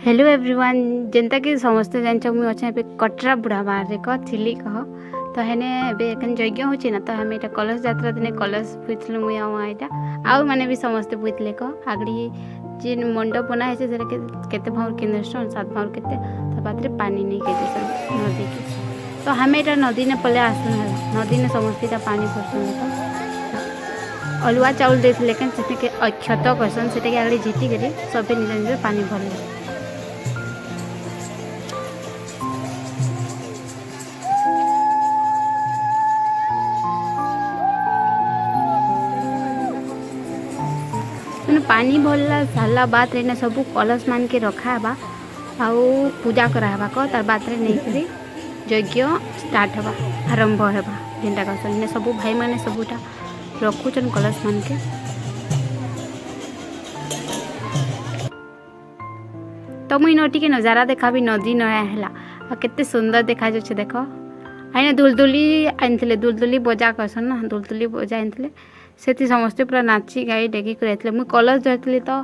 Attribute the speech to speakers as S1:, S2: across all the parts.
S1: hello everyone जेनता कि समस्ते जानछ मुझे अच्छे पे कटरा बुढ़ा बाहर थी कह तो हेने एखन यज्ञ होची ना तो हमें एटा कलश यात्रा दिने कलश पुइथलु मुई आइटा आउ माने भी समस्ते पुइथले कह आगड़ी जे मंडप बना है से केते भावर केंद्रस्थान 7 भावर केते तो पात्रे पानी नहीं के देसन नदी के तो हमें एटा नदी ने पले आसन नदी ने समस्ते एटा पानी भरसन तो अलुआ चाउल देथले केन सेते के अक्षत करसन सेते के आगड़ी झिटी के सबे निज निज पानी भरले पानी भरला सारा बाद रे सब कलश मान के रखा बा आउ पूजा कराबा को तार बाद रे नहीं करी यज्ञ स्टार्ट हवा आरंभ हेबा जेनटा कहसन सब भाई माने सबुटा रखुचन कलश मान के तो मुई नटी के नजारा देखा भी नदी नया हैला आ केते सुंदर देखा जाछे देखो आइने दुलदुली आनथिले दुलदुली बजा कहसन ना दुलदुली बजा आनथिले से समस्ते पूरा नाची गाई डेगी कर मुझे कलश धरती तो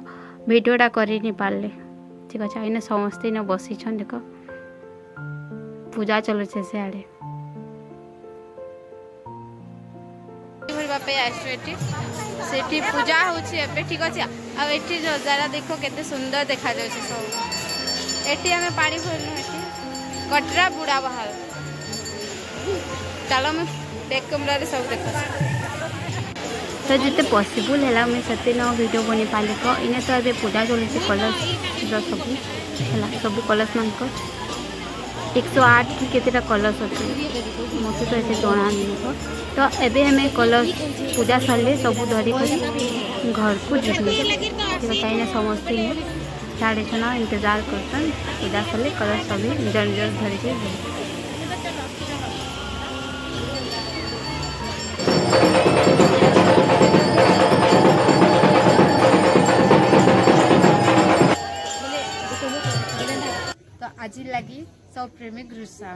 S1: भिडियोटा कर नहीं पारे ठीक अच्छे आईने समस्ते इन बसी देख पूजा चलुचे से आड़े सेठी पूजा होची ठीक अच्छे आठी नजारा देखो केते सुंदर देखा जाउछे सब एठी हमें पानी भरनु कटरा बुढ़ा बाहर चलो मैं बैक कैमरा रे सब देखो तो जिते पॉसिबल है मुझे से वीडियो बनी पाली को इने तो ये पूजा चलती कलश सब है सब कलश मान 108 कि केतेटा कलश अच्छे मत तो ये जना नहीं तो एबे हमें कलश पूजा सारे सब धरिक घर को जीवु कहीं समस्ते साढ़े छना इंतजार करसन पूजा सारे कलश सभी निज निज धरिक तो आज लगी सब प्रेमी घृषा